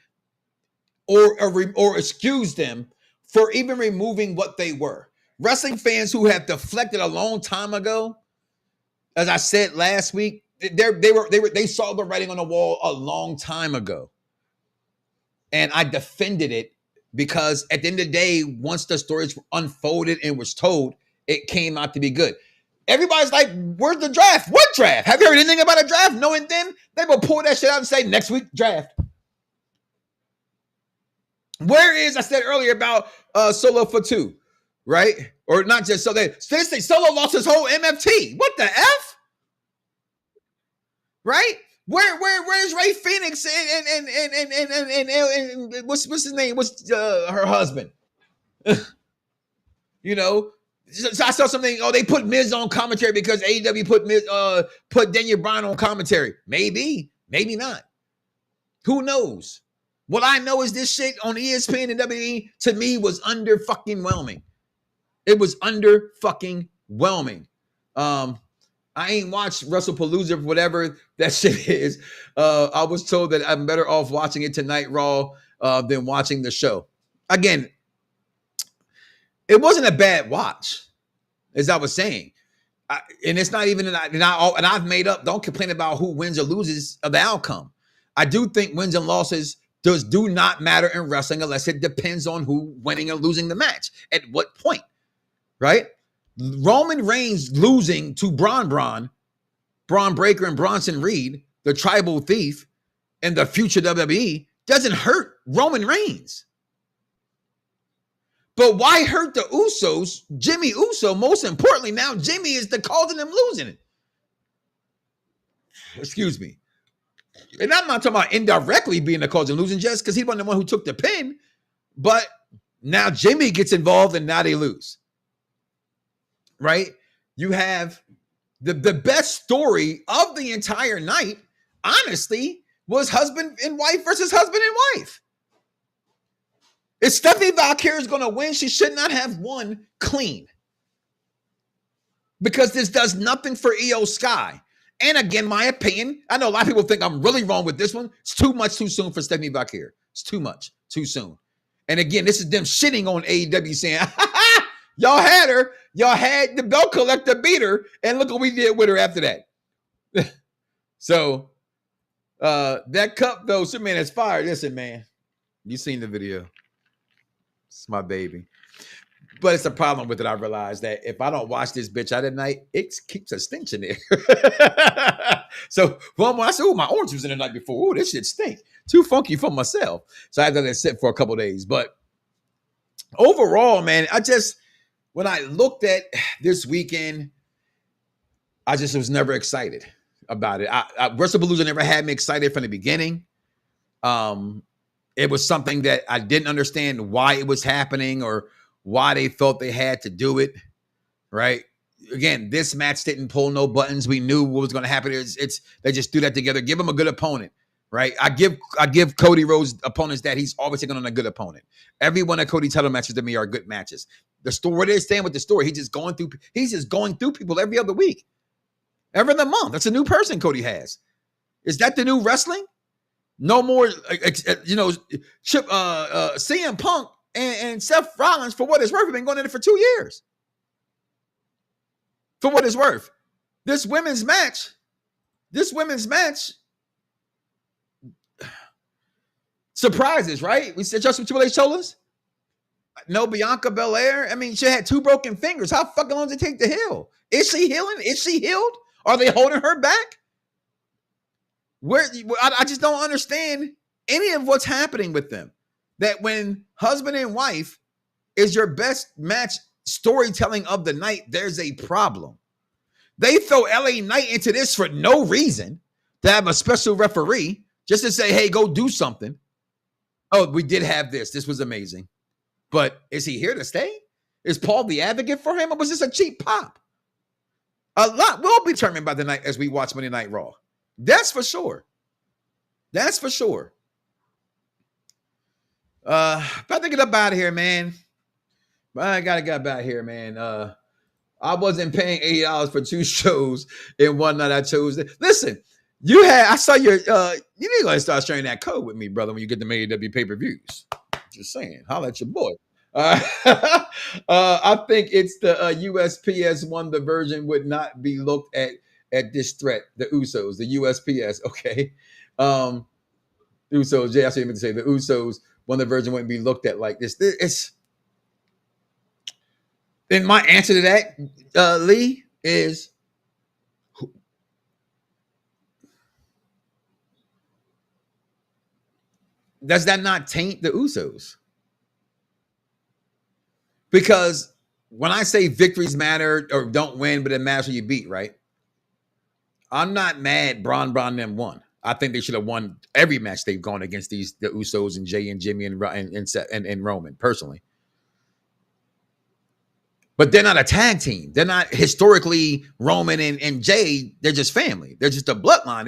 or excuse them for even removing what they were. Wrestling fans who have deflected a long time ago, as I said last week, they saw the writing on the wall a long time ago. And I defended it because at the end of the day, once the stories unfolded and was told, it came out to be good. Everybody's like, where's the draft? What draft? Have you heard anything about a draft? No, and then they will pull that shit out and say, next week, draft. Where is, I said earlier about Solo for 2, right? Or not just so they say Solo lost his whole MFT. What the F? Right? Where's Ray Phoenix and what's his name? What's her husband? So I saw something. Oh, they put Miz on commentary because AEW put Daniel Bryan on commentary. Maybe not. Who knows? What I know is this shit on ESPN and WWE to me was under fucking whelming. It was under fucking whelming. I ain't watched Wrestlepolza, whatever that shit is. I was told that I'm better off watching it tonight Raw than watching the show. Again, it wasn't a bad watch, as I was saying. And it's not even, and I've made up, don't complain about who wins or loses of the outcome. I do think wins and losses do not matter in wrestling unless it depends on who winning or losing the match. At what point, right? Roman Reigns losing to Braun Breaker and Bronson Reed, the tribal thief, and the future WWE doesn't hurt Roman Reigns. But why hurt the Usos? Jimmy Uso, most importantly, now Jimmy is the cause of them losing it. Excuse me. And I'm not talking about indirectly being the cause of losing just because he wasn't the one who took the pin. But now Jimmy gets involved and now they lose. Right? You have the best story of the entire night honestly was husband and wife versus husband and wife. If Stephanie Valkyrie is going to win, she should not have won clean. Because this does nothing for Io Sky. And again, my opinion, I know a lot of people think I'm really wrong with this one. It's too much too soon for Stephanie Valkyrie. It's too much too soon. And again, this is them shitting on AEW saying, y'all had her. Y'all had the belt collector beat her. And look what we did with her after that. So, that cup, though, Superman is fired. Listen, man, you seen the video. It's my baby. But it's a problem with it. I realized that if I don't wash this bitch out at night, it keeps a stench in there. So when I said, oh, my orange was in the night before. Oh, this shit stink. Too funky for myself. So I had to let it sit for a couple of days. But overall, man, when I looked at this weekend, I just was never excited about it. Wrestlepolza never had me excited from the beginning. It was something that I didn't understand why it was happening or why they felt they had to do it, right? Again, this match didn't pull no buttons. We knew what was going to happen. They just threw that together. Give him a good opponent, right? I give Cody Rhodes opponents that he's always taking on a good opponent. Every one of Cody's title matches to me are good matches. The story, where they stand with the story, he's just going through people every other week, every other month. That's a new person Cody has. Is that the new wrestling? No more, CM Punk and Seth Rollins, for what it's worth, have been going in it for 2 years. For what it's worth. This women's match, surprises, right? We said Justin Triple H told us. No Bianca Belair. I mean, she had 2 broken fingers. How fucking long does it take to heal? Is she healing? Is she healed? Are they holding her back? I just don't understand any of what's happening with them. That when husband and wife is your best match storytelling of the night, there's a problem. They throw LA Knight into this for no reason, to have a special referee, just to say, hey, go do something. Oh, we did have this. This was amazing. But is he here to stay? Is Paul the advocate for him? Or was this a cheap pop? A lot will be determined by the night as we watch Monday Night Raw. That's for sure. That's for sure. If I get up out of here, man. I gotta get up out of here, man. I wasn't paying $80 for 2 shows in one night. I chose it. Listen, I saw your you need to start sharing that code with me, brother, when you get the AEW pay-per-views. Just saying, holla at your boy. I think it's the USPS one. The version would not be looked at this threat. The Usos, the USPS. Okay. Usos. Jay, I see you meant to say the Usos. When the version wouldn't be looked at like this. It's, and my answer to that, Lee, is does that not taint the Usos? Because when I say victories matter or don't win, but it matters who you beat, right? I'm not mad Braun them won. I think they should have won every match they've gone against the Usos and Jay and Jimmy and Roman, personally. But they're not a tag team. They're not historically Roman and Jay. They're just family. They're just a bloodline.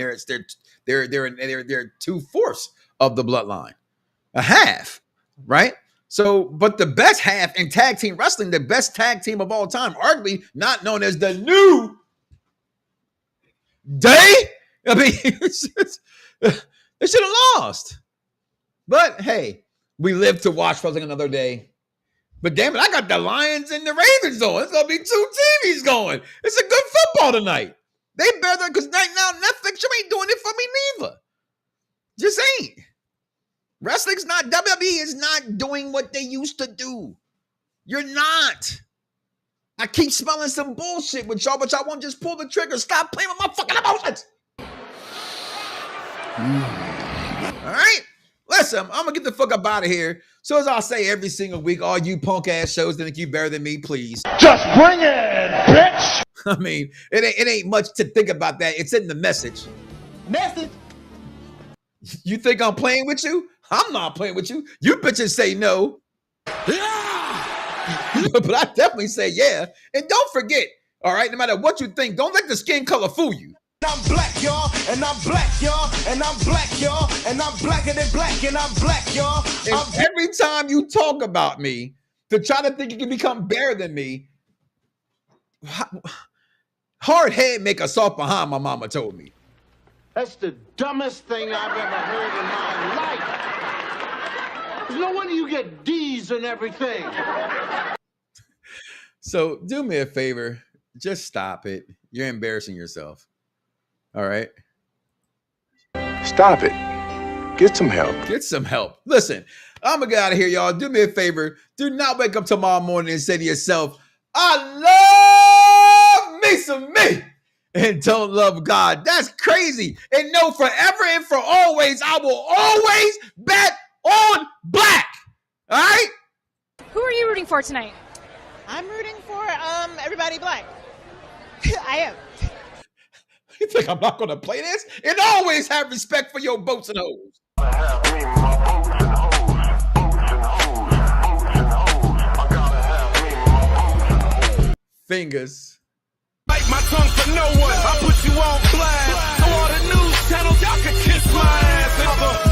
They're 2/4 of the bloodline, a half, right? So, but the best half in tag team wrestling, the best tag team of all time, arguably not known as the New Day. I mean, they should have lost. But hey, we live to watch wrestling another day. But damn it, I got the Lions and the Ravens on. It's gonna be 2 TVs going. It's a good football tonight. They better, because right now Netflix, you ain't doing it for me neither. Just ain't. Wrestling's not, WWE is not doing what they used to do. You're not. I keep smelling some bullshit with y'all, but y'all won't just pull the trigger. Stop playing with my fucking emotions. All right? Listen, I'm going to get the fuck up out of here. So as I say every single week, all you punk ass shows that think you better than me, please. Just bring it, bitch. I mean, it ain't much to think about that. It's in the message. Message. You think I'm playing with you? I'm not playing with you. You bitches say no. But I definitely say yeah. And don't forget, all right, no matter what you think, don't let the skin color fool you. I'm black, y'all, and I'm black, y'all, and I'm black, y'all, and I'm blacker than black, and I'm black, y'all. And every time you talk about me to try to think you can become better than me, hard head make a soft behind, my mama told me. That's the dumbest thing I've ever heard in my life. There's no wonder you get D's and everything. So do me a favor. Just stop it. You're embarrassing yourself. All right? Stop it. Get some help. Get some help. Listen, I'm going to get out of here, y'all. Do me a favor. Do not wake up tomorrow morning and say to yourself, I love me some me and don't love God. That's crazy. And no, forever and for always, I will always bet on black. All right? Who are you rooting for tonight? I'm rooting for everybody black. I am. You think I'm not going to play this? And always have respect for your boats and hoes. Fingers. Bite my tongue for no one. I put you on blast. So all the news channels, y'all can kiss my ass.